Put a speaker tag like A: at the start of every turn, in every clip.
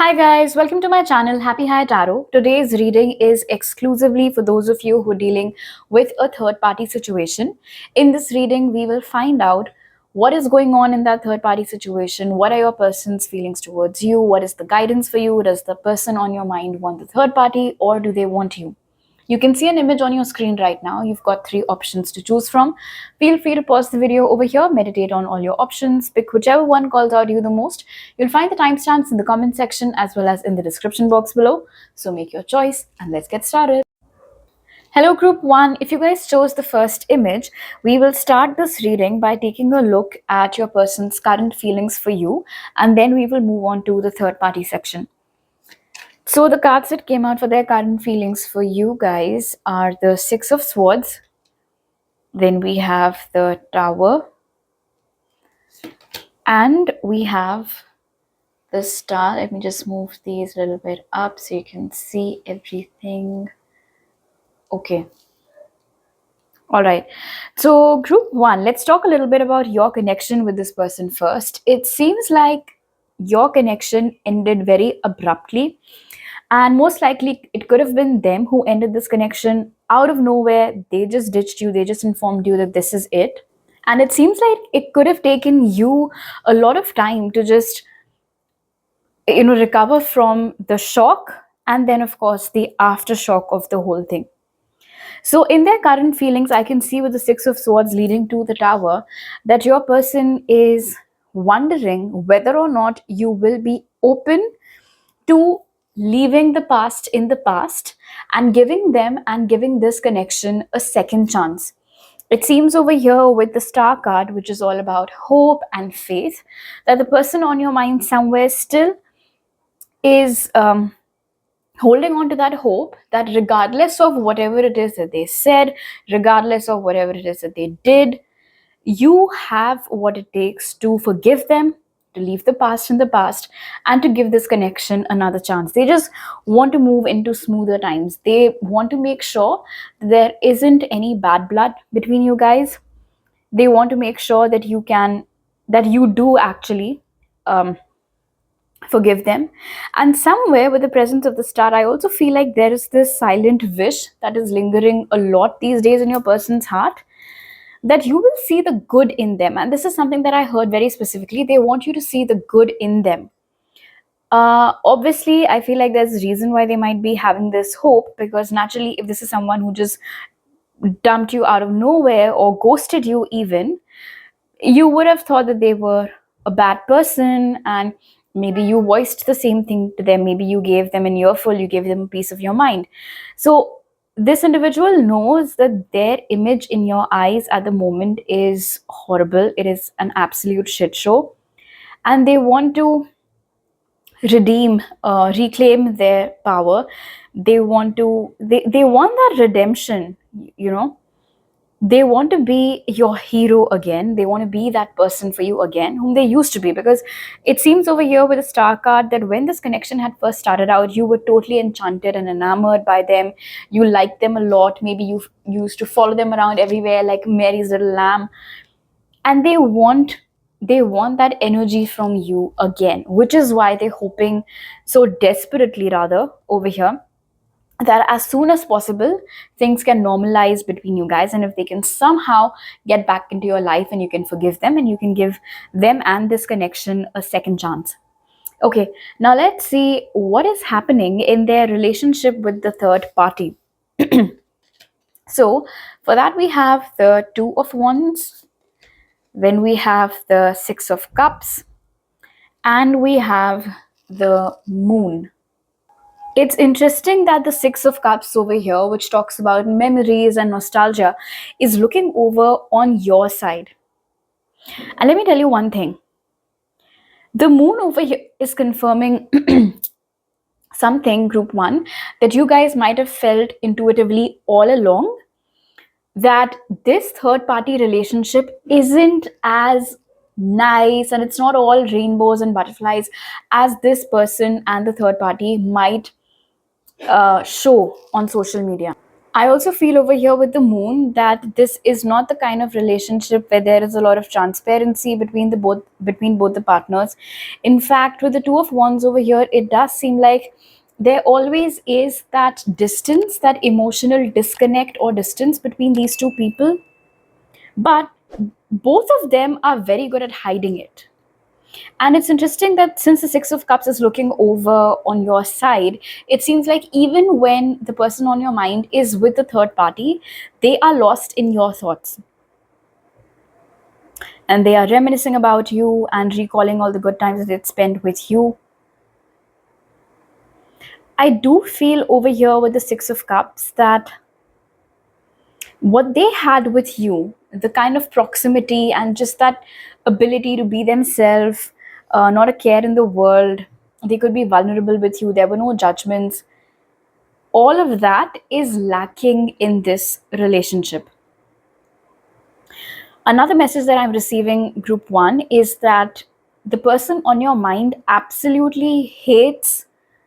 A: Hi guys, welcome to my channel Happy High Tarot. Today's reading is exclusively for those of you who are dealing with a third party situation. In this reading, we will find out what is going on in that third party situation, what are your person's feelings towards you, what is the guidance for you, does the person on your mind want the third party or do they want you? You can see an image on your screen right now. You've got three options to choose from. Feel free to pause the video over here, meditate on all your options, pick whichever one calls out you the most. You'll find the timestamps in the comment section as well as in the description box below. So make your choice and let's get started. Hello group 1, if you guys chose the first image, we will start this reading by taking a look at your person's current feelings for you, and then we will move on to the third party section. So the cards that came out for their current feelings for you guys are the Six of Swords, then we have the Tower, and we have the Star. Let me just move these a little bit up so you can see everything. Okay. All right. So group 1, let's talk a little bit about your connection with this person first. It seems like your connection ended very abruptly. And most likely, it could have been them who ended this connection out of nowhere. They just ditched you. They just informed you that this is it. And it seems like it could have taken you a lot of time to just, recover from the shock and then, of course, the aftershock of the whole thing. So in their current feelings, I can see with the Six of Swords leading to the Tower that your person is wondering whether or not you will be open to leaving the past in the past and giving them and giving this connection a second chance. It seems over here with the Star card, which is all about hope and faith, that the person on your mind somewhere still is holding on to that hope that regardless of whatever it is that they said, regardless of whatever it is that they did, you have what it takes to forgive them, to leave the past in the past, and to give this connection another chance. They just want to move into smoother times. They want to make sure there isn't any bad blood between you guys. They want to make sure that you do actually forgive them. And somewhere with the presence of the Star, I also feel like there is this silent wish that is lingering a lot these days in your person's heart, that you will see the good in them. And this is something that I heard very specifically. They want you to see the good in them. Obviously, I feel like there's a reason why they might be having this hope, because naturally, if this is someone who just dumped you out of nowhere or ghosted you even, you would have thought that they were a bad person, and maybe you voiced the same thing to them. Maybe you gave them an earful, you gave them a piece of your mind. So this individual knows that their image in your eyes at the moment is horrible. It is an absolute shit show. And they want to reclaim their power. They want that redemption, They want to be your hero again. They want to be that person for you again, whom they used to be. Because it seems over here with the Star card that when this connection had first started out, you were totally enchanted and enamored by them. You liked them a lot. Maybe you used to follow them around everywhere like Mary's little lamb. And they want that energy from you again, which is why they're hoping so desperately, rather, over here, that as soon as possible things can normalize between you guys, and if they can somehow get back into your life and you can forgive them and you can give them and this connection a second chance. Okay, now let's see what is happening in their relationship with the third party. So for that we have the Two of Wands, then we have the Six of Cups, and we have the Moon. It's interesting that the Six of Cups over here, which talks about memories and nostalgia, is looking over on your side. And let me tell you one thing. The Moon over here is confirming something, group 1, that you guys might have felt intuitively all along, that this third party relationship isn't as nice and it's not all rainbows and butterflies as this person and the third party might show on social media. I also feel over here with the moon that this is not the kind of relationship where there is a lot of transparency between both the partners. In fact, with the two of wands over here, it does seem like there always is that distance, that emotional disconnect or distance between these two people, but both of them are very good at hiding it. And it's interesting that since the Six of Cups is looking over on your side, it seems like even when the person on your mind is with the third party, they are lost in your thoughts. And they are reminiscing about you and recalling all the good times that they'd spent with you. I do feel over here with the Six of Cups that what they had with you, the kind of proximity and just that ability to be themselves, not a care in the world, they could be vulnerable with you, there were no judgments. All of that is lacking in this relationship. Another message that I'm receiving, group one, is that the person on your mind absolutely hates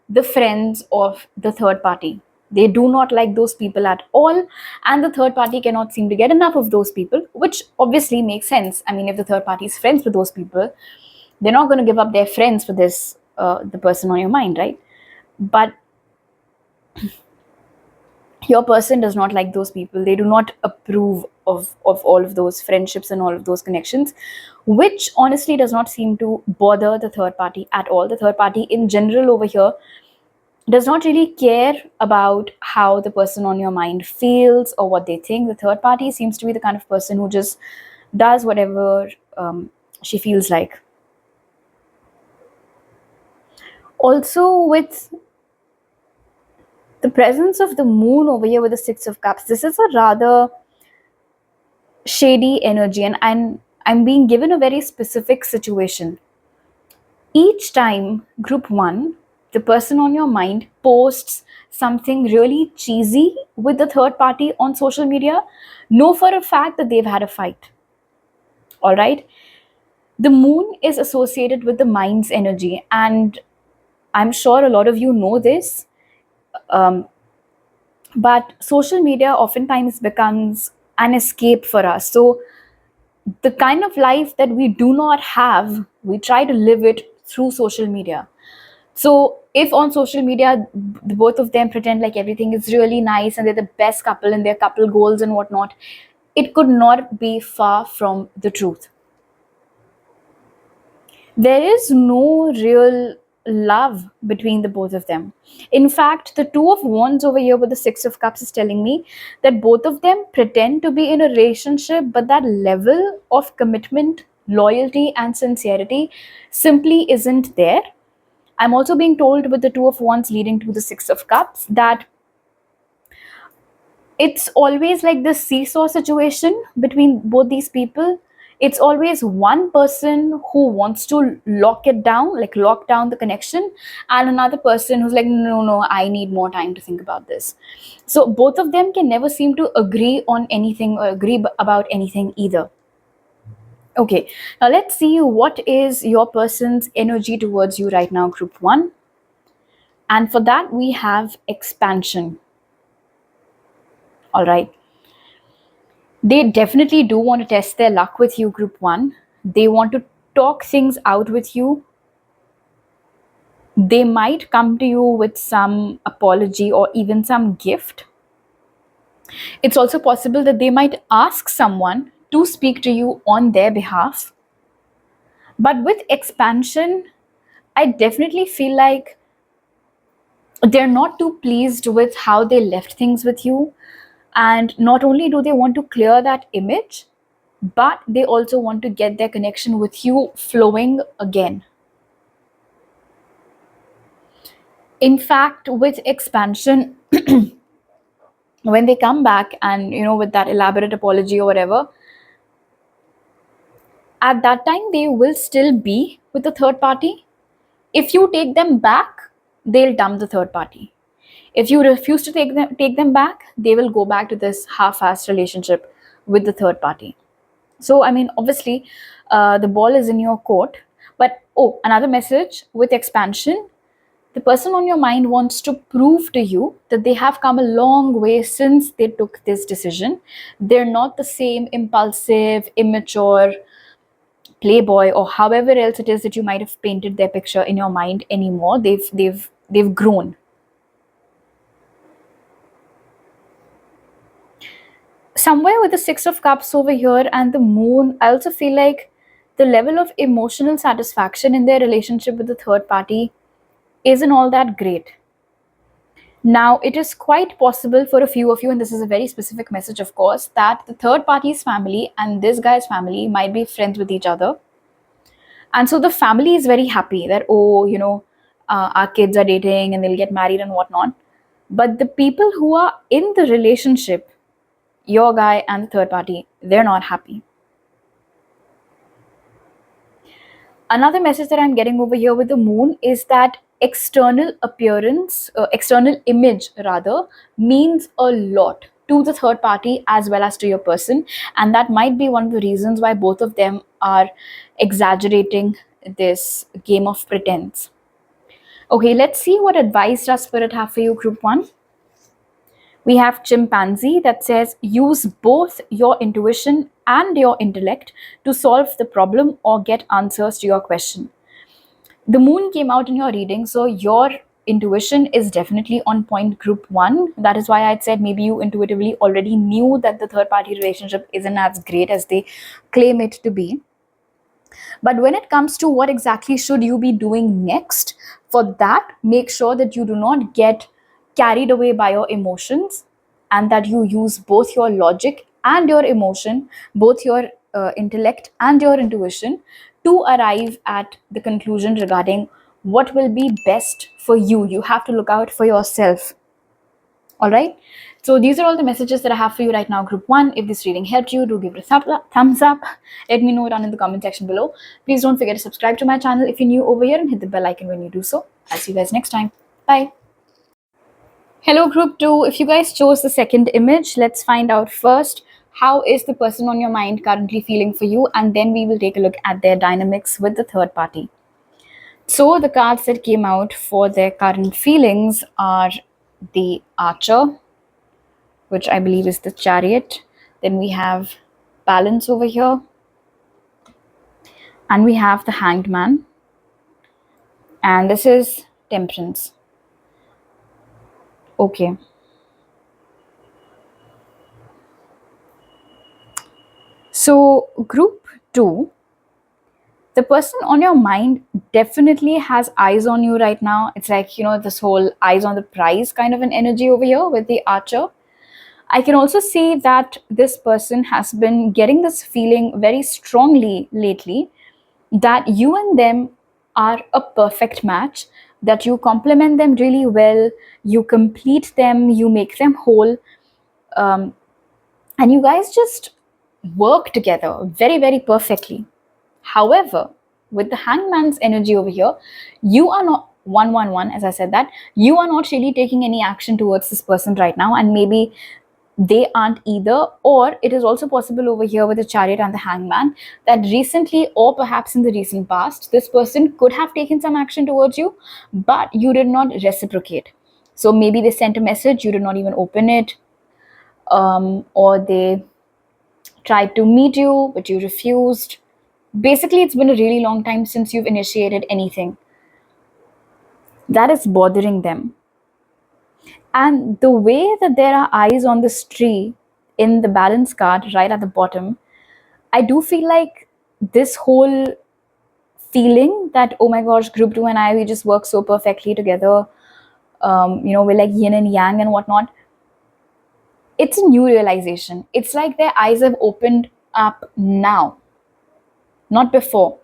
A: the friends of the third party. They do not like those people at all, and the third party cannot seem to get enough of those people, which obviously makes sense. I mean, if the third party is friends with those people, they're not going to give up their friends for this, the person on your mind, right? But your person does not like those people. They do not approve of all of those friendships and all of those connections, which honestly does not seem to bother the third party at all. The third party in general over here does not really care about how the person on your mind feels or what they think. The third party seems to be the kind of person who just does whatever she feels like. Also, with the presence of the moon over here with the Six of Cups, this is a rather shady energy, and I'm being given a very specific situation. Each time, group one, the person on your mind posts something really cheesy with the third party on social media, know for a fact that they've had a fight. All right. The moon is associated with the mind's energy, and I'm sure a lot of you know this. But social media oftentimes becomes an escape for us. So the kind of life that we do not have, we try to live it through social media. So if on social media, both of them pretend like everything is really nice and they're the best couple and their couple goals and whatnot, it could not be far from the truth. There is no real love between the both of them. In fact, the Two of Wands over here with the Six of Cups is telling me that both of them pretend to be in a relationship, but that level of commitment, loyalty, and sincerity simply isn't there. I'm also being told with the Two of Wands leading to the Six of Cups that it's always like this seesaw situation between both these people. It's always one person who wants to lock it down, like lock down the connection, and another person who's like, no, no, I need more time to think about this. So both of them can never seem to agree on anything or agree about anything either. Okay, now let's see what is your person's energy towards you right now, group one. And for that, we have expansion. All right. They definitely do want to test their luck with you, group one. They want to talk things out with you. They might come to you with some apology or even some gift. It's also possible that they might ask someone to speak to you on their behalf. But with expansion, I definitely feel like they're not too pleased with how they left things with you. And not only do they want to clear that image, but they also want to get their connection with you flowing again. In fact, with expansion, when they come back and, with that elaborate apology or whatever, at that time, they will still be with the third party. If you take them back, they'll dump the third party. If you refuse to take them back, they will go back to this half-assed relationship with the third party. So, I mean, obviously, the ball is in your court. But, oh, another message with expansion. The person on your mind wants to prove to you that they have come a long way since they took this decision. They're not the same impulsive, immature playboy or however else it is that you might have painted their picture in your mind anymore. They've grown. Somewhere with the Six of Cups over here and the Moon, I also feel like the level of emotional satisfaction in their relationship with the third party isn't all that great. Now, it is quite possible for a few of you, and this is a very specific message, of course, that the third party's family and this guy's family might be friends with each other. And so the family is very happy that, oh, our kids are dating and they'll get married and whatnot. But the people who are in the relationship, your guy and the third party, they're not happy. Another message that I'm getting over here with the Moon is that external appearance, external image rather, means a lot to the third party as well as to your person. And that might be one of the reasons why both of them are exaggerating this game of pretense. Okay, let's see what advice does Spirit have for you, Group 1. We have chimpanzee that says, use both your intuition and your intellect to solve the problem or get answers to your question. The Moon came out in your reading, so your intuition is definitely on point, Group 1. That is why I'd said maybe you intuitively already knew that the third party relationship isn't as great as they claim it to be. But when it comes to what exactly should you be doing next, for that, make sure that you do not get carried away by your emotions and that you use both your logic and your emotion, both your intellect and your intuition to arrive at the conclusion regarding what will be best for you. You have to look out for yourself. All right. So these are all the messages that I have for you right now, Group 1. If this reading helped you, do give it a thumbs up. Let me know down in the comment section below. Please don't forget to subscribe to my channel if you're new over here and hit the bell icon when you do so. I'll see you guys next time. Bye. Hello, Group 2. If you guys chose the second image, let's find out first, how is the person on your mind currently feeling for you? And then we will take a look at their dynamics with the third party. So the cards that came out for their current feelings are the Archer, which I believe is the Chariot. Then we have Balance over here. And we have the Hanged Man. And this is Temperance. Okay. So Group 2, the person on your mind definitely has eyes on you right now. It's like, this whole eyes on the prize kind of an energy over here with the Archer. I can also see that this person has been getting this feeling very strongly lately that you and them are a perfect match, that you complement them really well, you complete them, you make them whole, and you guys just work together very, very perfectly. However, with the Hangman's energy over here, you are not 111, as I said that, you are not really taking any action towards this person right now, and maybe they aren't either. Or it is also possible over here with the Chariot and the Hangman that recently, or perhaps in the recent past, this person could have taken some action towards you, but you did not reciprocate. So maybe they sent a message, you did not even open it, or they tried to meet you, but you refused. Basically, it's been a really long time since you've initiated anything. That is bothering them. And the way that there are eyes on this tree in the Balance card right at the bottom, I do feel like this whole feeling that, oh my gosh, Group 2 and I, we just work so perfectly together, we're like yin and yang and whatnot. It's a new realization. It's like their eyes have opened up now, not before.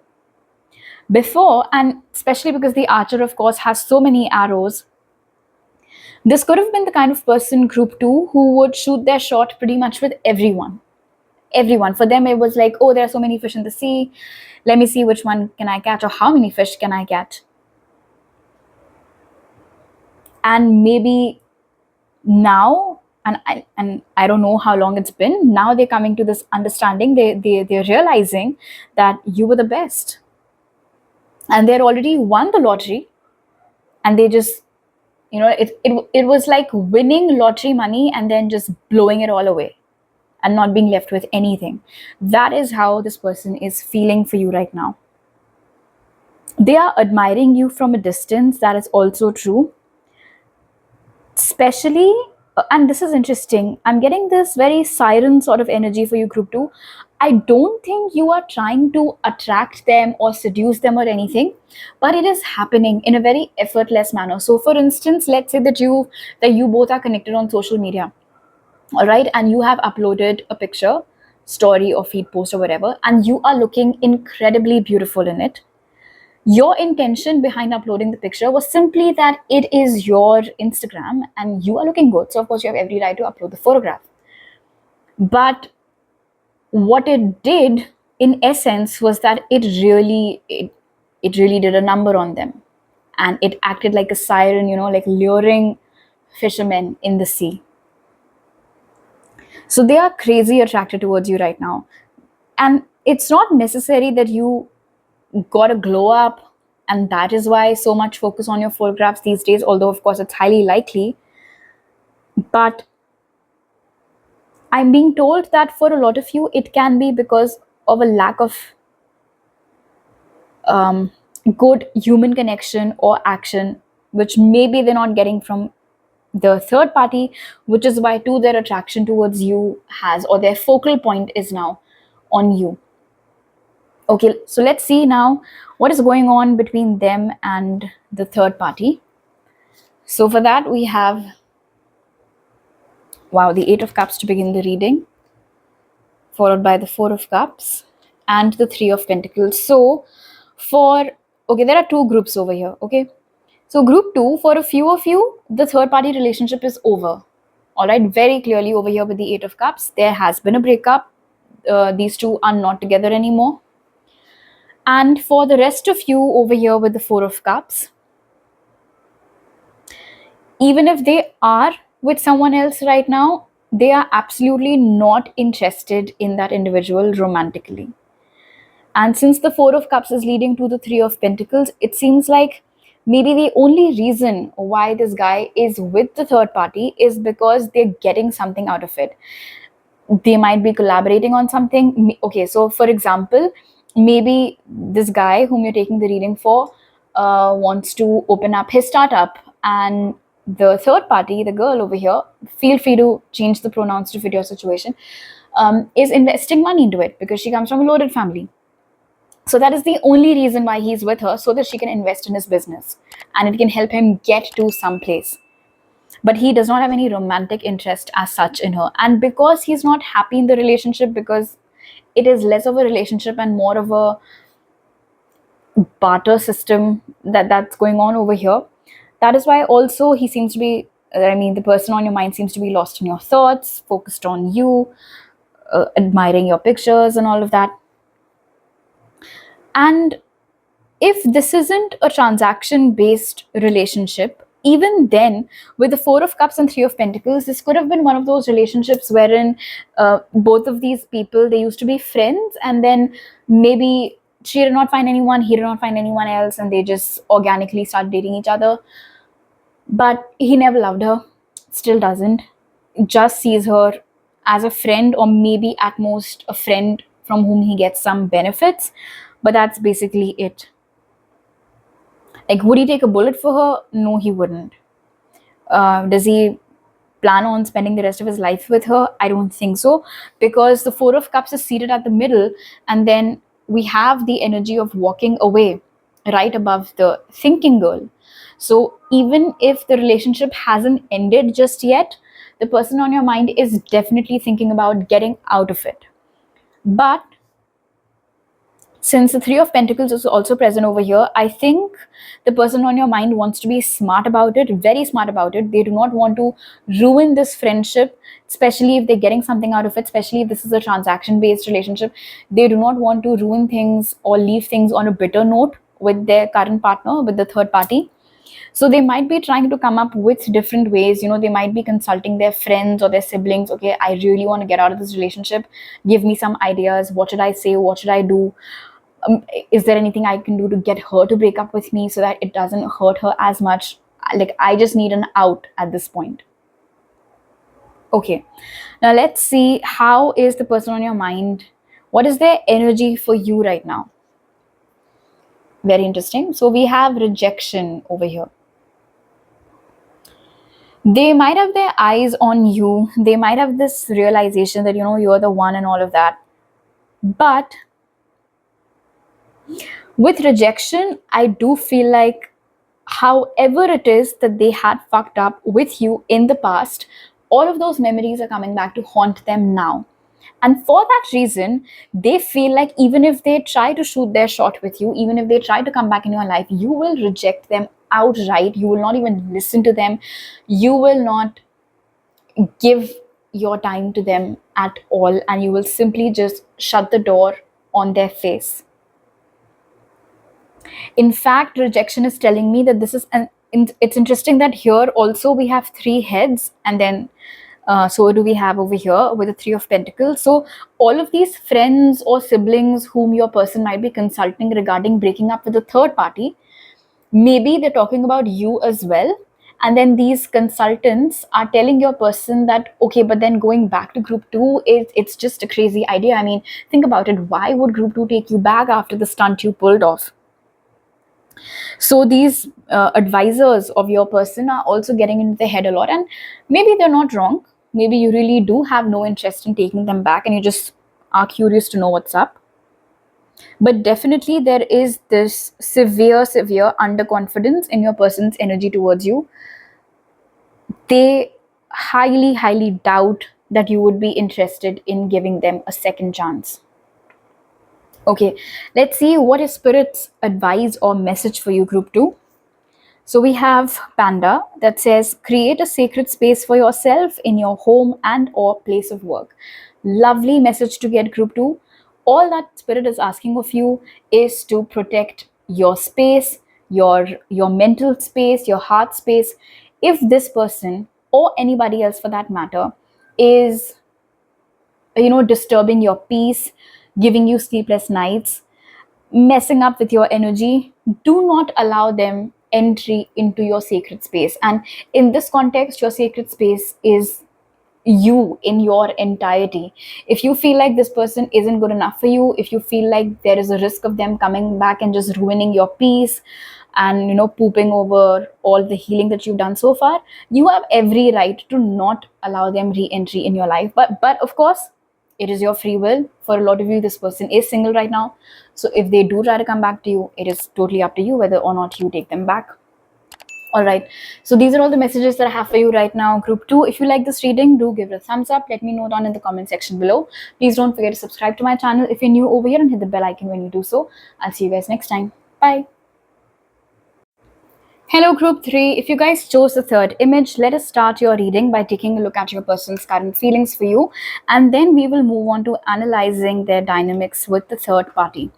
A: Before, and especially because the Archer, of course, has so many arrows, this could have been the kind of person, Group 2, who would shoot their shot pretty much with everyone. Everyone. For them, it was like, oh, there are so many fish in the sea. Let me see which one can I catch, or how many fish can I catch. And maybe now, and I don't know how long it's been, now they're coming to this understanding. They're realizing that you were the best. And they're already won the lottery. and they just, it was like winning lottery money and then just blowing it all away and not being left with anything. That is how this person is feeling for you right now. They are admiring you from a distance. That is also true. Especially, and this is interesting, I'm getting this very siren sort of energy for you, group 2. I don't think you are trying to attract them or seduce them or anything, but it is happening in a very effortless manner. So for instance, let's say that you both are connected on social media, all right, and you have uploaded a picture, story or feed post or whatever, and you are looking incredibly beautiful in it. Your intention behind uploading the picture was simply that it is your Instagram and you are looking good, so of course you have every right to upload the photograph. But what it did in essence was that it really did a number on them, and it acted like a siren, like luring fishermen in the sea. So they are crazy attracted towards you right now. And it's not necessary that you got a glow up and that is why so much focus on your photographs these days, although of course it's highly likely. But I'm being told that for a lot of you, it can be because of a lack of good human connection or action, which maybe they're not getting from the third party, which is why too their attraction towards you has, or their focal point is now on you. Okay, so let's see now what is going on between them and the third party. So for that we have, wow, the 8 of Cups to begin the reading, followed by the 4 of Cups and the 3 of Pentacles. So there are two groups over here, okay? So group 2, for a few of you, the third party relationship is over. All right, very clearly over here with the 8 of Cups, there has been a breakup. These two are not together anymore. And for the rest of you over here with the 4 of Cups, even if they are with someone else right now, they are absolutely not interested in that individual romantically. And since the 4 of Cups is leading to the 3 of Pentacles, it seems like maybe the only reason why this guy is with the third party is because they're getting something out of it. They might be collaborating on something. Okay, so for example, maybe this guy whom you're taking the reading for wants to open up his startup, and the third party, the girl over here, feel free to change the pronouns to fit your situation, is investing money into it because she comes from a loaded family. So that is the only reason why he's with her, so that she can invest in his business and it can help him get to some place. But he does not have any romantic interest as such in her. And because he's not happy in the relationship, because it is less of a relationship and more of a barter system that's going on over here, that is why also he seems to be, the person on your mind seems to be lost in your thoughts, focused on you, admiring your pictures and all of that. And if this isn't a transaction-based relationship, even then, with the 4 of Cups and 3 of Pentacles, this could have been one of those relationships wherein both of these people, they used to be friends, and then maybe she did not find anyone, he did not find anyone else, and they just organically started dating each other. But he never loved her, still doesn't, just sees her as a friend, or maybe at most a friend from whom he gets some benefits, but that's basically it. Like, would he take a bullet for her? No, he wouldn't. Does he plan on spending the rest of his life with her? I don't think so, because the 4 of Cups is seated at the middle, and then we have the energy of walking away right above the thinking girl. So even if the relationship hasn't ended just yet, the person on your mind is definitely thinking about getting out of it. But since the 3 of Pentacles is also present over here, I think the person on your mind wants to be smart about it, very smart about it. They do not want to ruin this friendship, especially if they're getting something out of it, especially if this is a transaction-based relationship. They do not want to ruin things or leave things on a bitter note with their current partner, with the third party. So they might be trying to come up with different ways. They might be consulting their friends or their siblings. Okay, I really want to get out of this relationship. Give me some ideas. What should I say? What should I do? Is there anything I can do to get her to break up with me so that it doesn't hurt her as much? Like, I just need an out at this point. Okay, now let's see, how is the person on your mind? What is their energy for you right now? Very interesting. So we have rejection over here. They might have their eyes on you. They might have this realization that, you're the one and all of that. But with rejection, I do feel like however it is that they had fucked up with you in the past, all of those memories are coming back to haunt them now. And for that reason, they feel like even if they try to shoot their shot with you, even if they try to come back in your life, you will reject them outright. You will not even listen to them. You will not give your time to them at all. And you will simply just shut the door on their face. In fact, rejection is telling me that this is it's interesting that here also we have 3 heads, and then so do we have over here with the 3 of Pentacles. So all of these friends or siblings whom your person might be consulting regarding breaking up with a third party, maybe they're talking about you as well. And then these consultants are telling your person that, okay, but then going back to group 2, it's just a crazy idea. I mean, think about it. Why would group 2 take you back after the stunt you pulled off? So these advisors of your person are also getting into their head a lot, and maybe they're not wrong. Maybe you really do have no interest in taking them back and you just are curious to know what's up. But definitely there is this severe underconfidence in your person's energy towards you. They highly doubt that you would be interested in giving them a second chance. Okay, let's see what is Spirit's advice or message for you, group 2. So we have Panda that says, create a sacred space for yourself in your home and or place of work. Lovely message to get, group 2. All that Spirit is asking of you is to protect your space, your mental space, your heart space. If this person or anybody else for that matter is disturbing your peace, giving you sleepless nights, messing up with your energy, do not allow them entry into your sacred space. And in this context, your sacred space is you in your entirety. If you feel like this person isn't good enough for you, if you feel like there is a risk of them coming back and just ruining your peace and pooping over all the healing that you've done so far, you have every right to not allow them re-entry in your life. But of course, it is your free will. For a lot of you, this person is single right now. So if they do try to come back to you, it is totally up to you whether or not you take them back. All right. So these are all the messages that I have for you right now, group 2. If you like this reading, do give it a thumbs up. Let me know down in the comment section below. Please don't forget to subscribe to my channel if you're new over here and hit the bell icon when you do so. I'll see you guys next time. Bye. Hello, group 3. If you guys chose the third image, let us start your reading by taking a look at your person's current feelings for you. And then we will move on to analyzing their dynamics with the third party.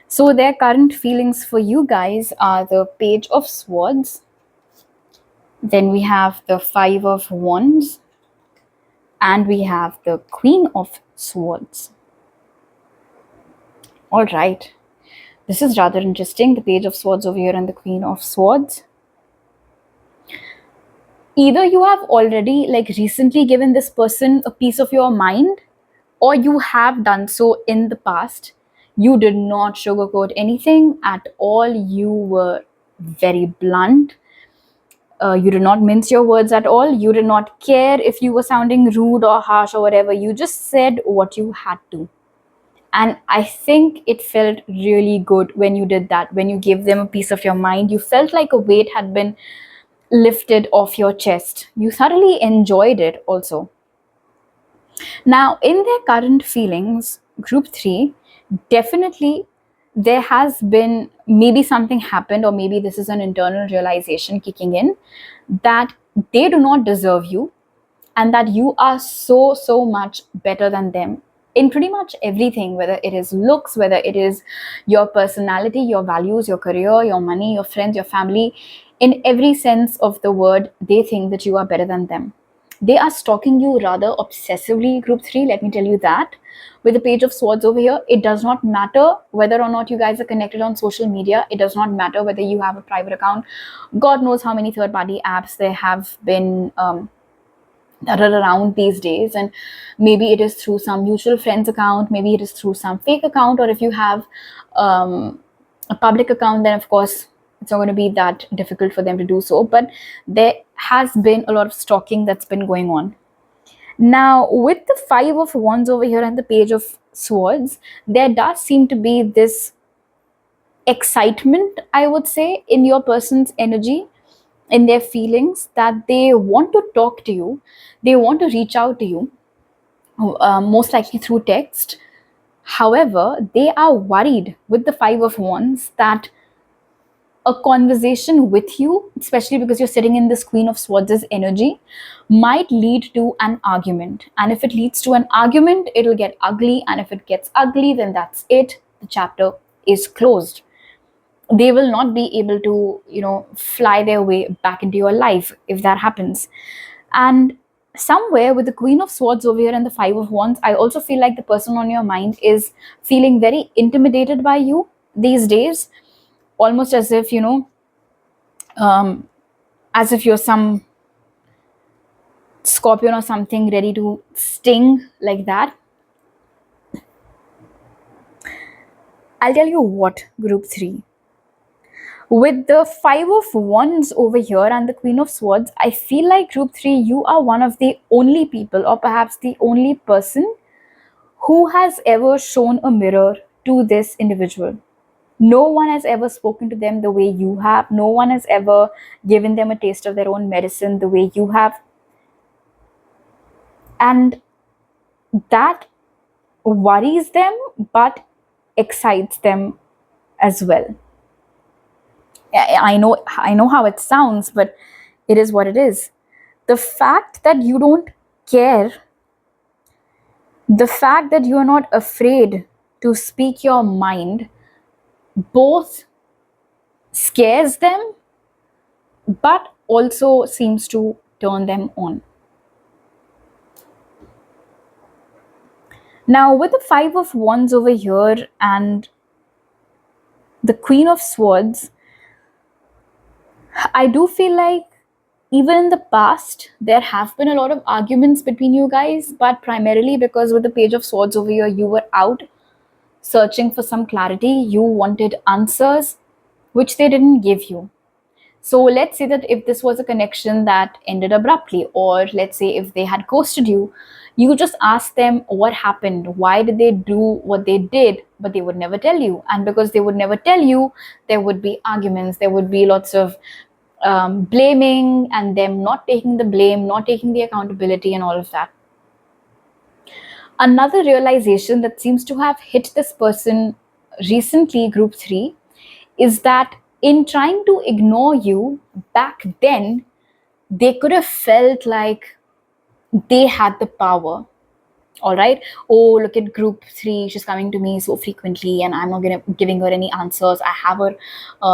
A: So their current feelings for you guys are the Page of Swords. Then we have the 5 of Wands. And we have the Queen of Swords. All right. This is rather interesting. The Page of Swords over here and the Queen of Swords. Either you have already recently given this person a piece of your mind, or you have done so in the past. You did not sugarcoat anything at all. You were very blunt. You did not mince your words at all. You did not care if you were sounding rude or harsh or whatever. You just said what you had to. And I think it felt really good when you did that. When you gave them a piece of your mind, you felt like a weight had been lifted off your chest. You thoroughly enjoyed it also. Now, in their current feelings, group 3, definitely there has been, maybe something happened, or maybe this is an internal realization kicking in, that they do not deserve you and that you are so much better than them in pretty much everything, whether it is looks, whether it is your personality, your values, your career, your money, your friends, your family. In every sense of the word, they think that you are better than them. They are stalking you rather obsessively, group 3, let me tell you that. With the Page of Swords over here, it does not matter whether or not you guys are connected on social media. It does not matter whether you have a private account. God knows how many third-party apps there have been that are around these days, and maybe it is through some mutual friends account, maybe it is through some fake account, or if you have a public account, then of course it's not going to be that difficult for them to do so. But there has been a lot of stalking that's been going on. Now, with the Five of Wands over here and the Page of Swords, there does seem to be this excitement, I would say, in your person's energy, in their feelings, that they want to talk to you, they want to reach out to you, most likely through text. However, they are worried with the Five of Wands that a conversation with you, especially because you're sitting in this Queen of Swords' energy, might lead to an argument. And if it leads to an argument, it'll get ugly. And if it gets ugly, then that's it. The chapter is closed. They will not be able to, fly their way back into your life if that happens. And somewhere with the Queen of Swords over here and the Five of Wands, I also feel like the person on your mind is feeling very intimidated by you these days, almost as if, as if you're some scorpion or something ready to sting, like that. I'll tell you what, group 3. With the Five of Wands over here and the Queen of Swords, I feel like group 3, you are one of the only people, or perhaps the only person, who has ever shown a mirror to this individual. No one has ever spoken to them the way you have. No one has ever given them a taste of their own medicine the way you have. And that worries them, but excites them as well. I know how it sounds, but it is what it is. The fact that you don't care, the fact that you are not afraid to speak your mind, both scares them, but also seems to turn them on. Now, with the Five of Wands over here and the Queen of Swords, I do feel like even in the past, there have been a lot of arguments between you guys, but primarily because with the Page of Swords over here, you were out searching for some clarity. You wanted answers, which they didn't give you. So let's say that if this was a connection that ended abruptly, or let's say if they had ghosted you, you just asked them what happened, why did they do what they did, but they would never tell you. And because they would never tell you, there would be arguments, there would be lots of blaming, and them not taking the blame, not taking the accountability, and all of that. Another realization that seems to have hit this person recently, group 3, is that in trying to ignore you back then, they could have felt like they had the power. All right. Oh, look at group 3. She's coming to me so frequently, and I'm not giving her any answers. I have her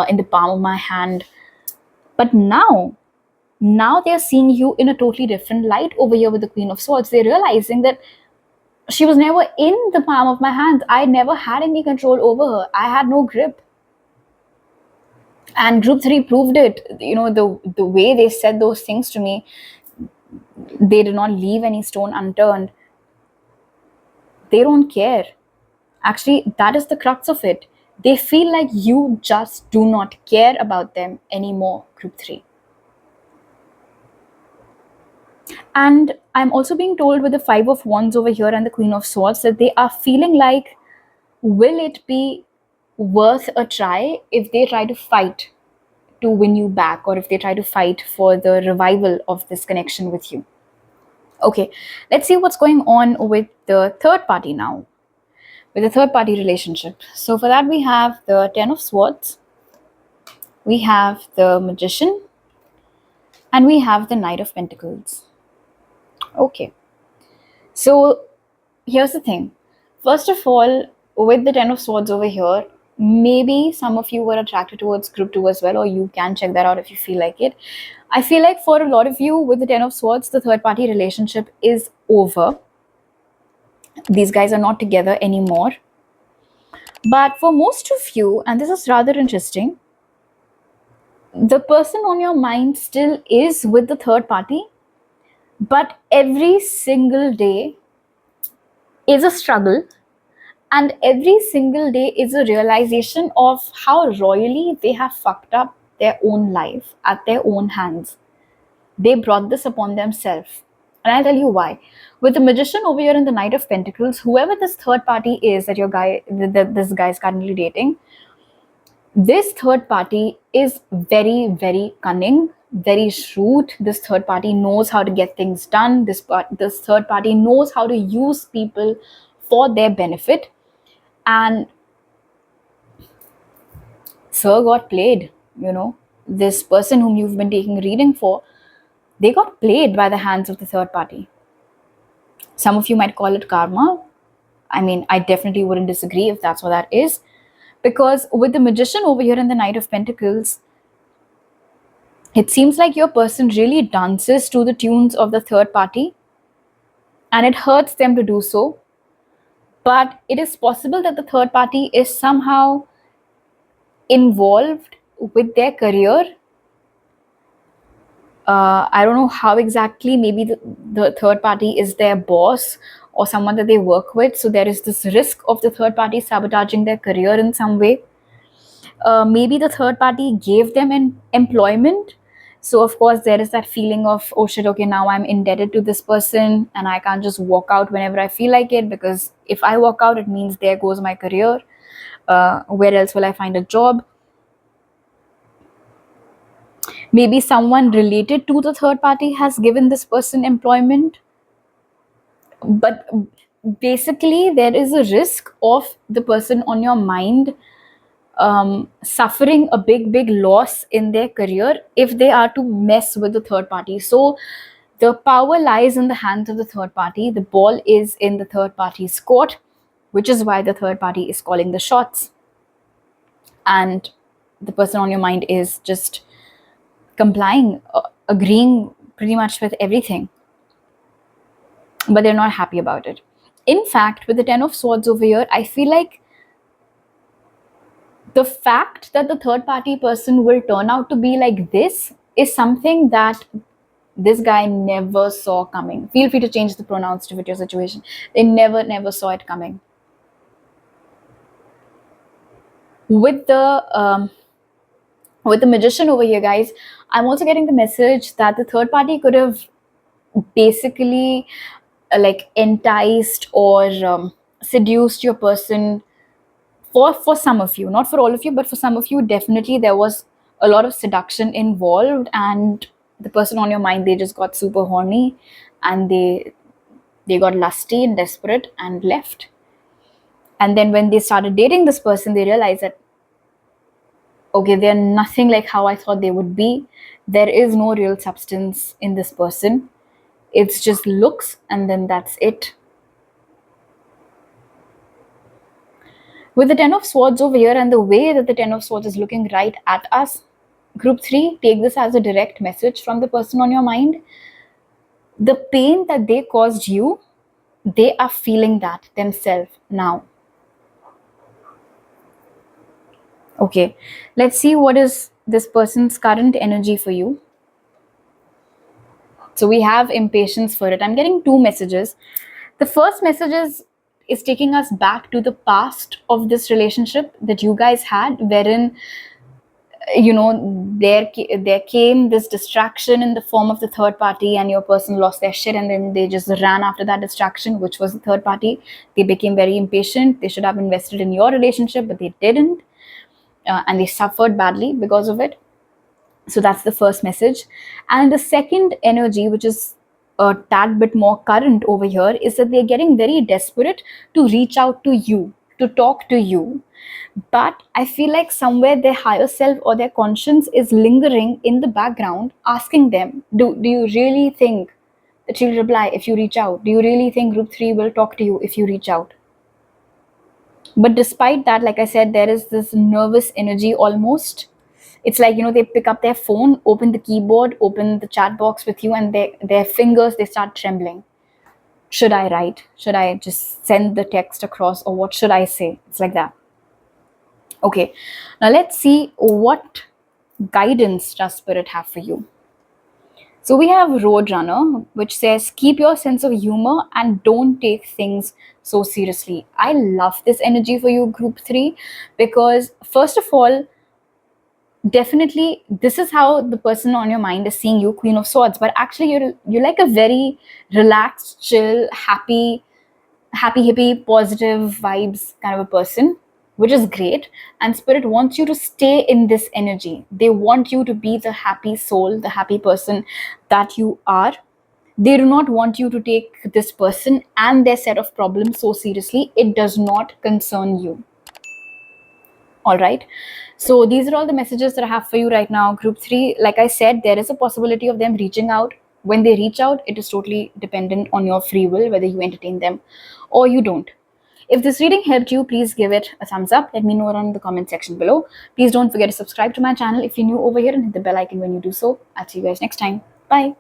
A: in the palm of my hand. But now they're seeing you in a totally different light over here with the Queen of Swords. They're realizing that she was never in the palm of my hand. I never had any control over her. I had no grip. And group 3 proved it. The way they said those things to me, they did not leave any stone unturned. They don't care. Actually, that is the crux of it. They feel like you just do not care about them anymore, group 3. And I'm also being told with the Five of Wands over here and the Queen of Swords that they are feeling like, will it be worth a try if they try to fight to win you back, or if they try to fight for the revival of this connection with you? Okay, let's see what's going on with the third party now, with the third party relationship. So for that, we have the Ten of Swords, we have the Magician, and we have the Knight of Pentacles. Okay, so here's the thing. First of all, with the Ten of Swords over here, Maybe some of you were attracted towards group 2 as well, or you can check that out if you feel like it. I feel like for a lot of you with the Ten of Swords, the third party relationship is over. These guys are not together anymore. But for most of you, and this is rather interesting, the person on your mind still is with the third party, but every single day is a struggle, and every single day is a realization of how royally they have fucked up their own life at their own hands. They brought this upon themselves. And I'll tell you why. With the Magician over here in the Knight of Pentacles, whoever this third party is that this guy is currently dating, this third party is very, very cunning, very shrewd. This third party knows how to get things done. This third party knows how to use people for their benefit. And Sir got played, This person whom you've been taking a reading for, they got played by the hands of the third party. Some of you might call it karma. I mean, I definitely wouldn't disagree if that's what that is. Because with the Magician over here in the Knight of Pentacles, it seems like your person really dances to the tunes of the third party, and it hurts them to do so. But it is possible that the third party is somehow involved with their career. I don't know how exactly. Maybe the third party is their boss or someone that they work with. So there is this risk of the third party sabotaging their career in some way. Maybe the third party gave them an employment. So of course there is that feeling of, oh shit, okay, now I'm indebted to this person and I can't just walk out whenever I feel like it, because if I walk out, it means there goes my career. Where else will I find a job? Maybe someone related to the third party has given this person employment. But basically, there is a risk of the person on your mind suffering a big loss in their career if they are to mess with the third party. So the power lies in the hands of the third party. The ball is in the third party's court, which is why the third party is calling the shots. And the person on your mind is just complying, agreeing pretty much with everything. But they're not happy about it. In fact, with the Ten of Swords over here, I feel like the fact that the third party person will turn out to be like this is something that this guy never saw coming. Feel free to change the pronouns to fit your situation. They never saw it coming. With the Magician over here, guys, I'm also getting the message that the third party could have basically enticed or seduced your person. For some of you, not for all of you, but for some of you, definitely there was a lot of seduction involved, and the person on your mind, they just got super horny and they got lusty and desperate and left. And then when they started dating this person, they realized that, okay, they're nothing like how I thought they would be. There is no real substance in this person. It's just looks, and then that's it. With the Ten of Swords over here and the way that the Ten of Swords is looking right at us, Group 3, take this as a direct message from the person on your mind. The pain that they caused you, they are feeling that themselves now. Okay, let's see what is this person's current energy for you. So we have impatience for it. I'm getting two messages. The first message is taking us back to the past of this relationship that you guys had, wherein there came this distraction in the form of the third party, and your person lost their shit, and then they just ran after that distraction, which was the third party. They became very impatient. They should have invested in your relationship, but they didn't, and they suffered badly because of it. So that's the first message. And the second energy, which is a tad bit more current over here, is that they're getting very desperate to reach out to you, to talk to you. But I feel like somewhere their higher self or their conscience is lingering in the background, asking them, do you really think that she'll reply if you reach out? Do you really think Group 3 will talk to you if you reach out? But despite that, like I said, there is this nervous energy almost. It's like, they pick up their phone, open the keyboard, open the chat box with you, and their fingers, they start trembling. Should I write? Should I just send the text across, or what should I say? It's like that. Okay, now let's see what guidance does Spirit have for you. So we have Roadrunner, which says, keep your sense of humor and don't take things so seriously. I love this energy for you, Group 3, because first of all, definitely this is how the person on your mind is seeing you, Queen of Swords, but actually you're like a very relaxed, chill, happy hippie, positive vibes kind of a person, which is great. And Spirit wants you to stay in this energy. They want you to be the happy soul, the happy person that you are. They do not want you to take this person and their set of problems so seriously. It does not concern you. All right. So these are all the messages that I have for you right now, Group 3. Like I said, there is a possibility of them reaching out. When they reach out, it is totally dependent on your free will, whether you entertain them or you don't. If this reading helped you, please give it a thumbs up. Let me know in the comment section below. Please don't forget to subscribe to my channel if you're new over here, and hit the bell icon when you do so. I'll see you guys next time. Bye.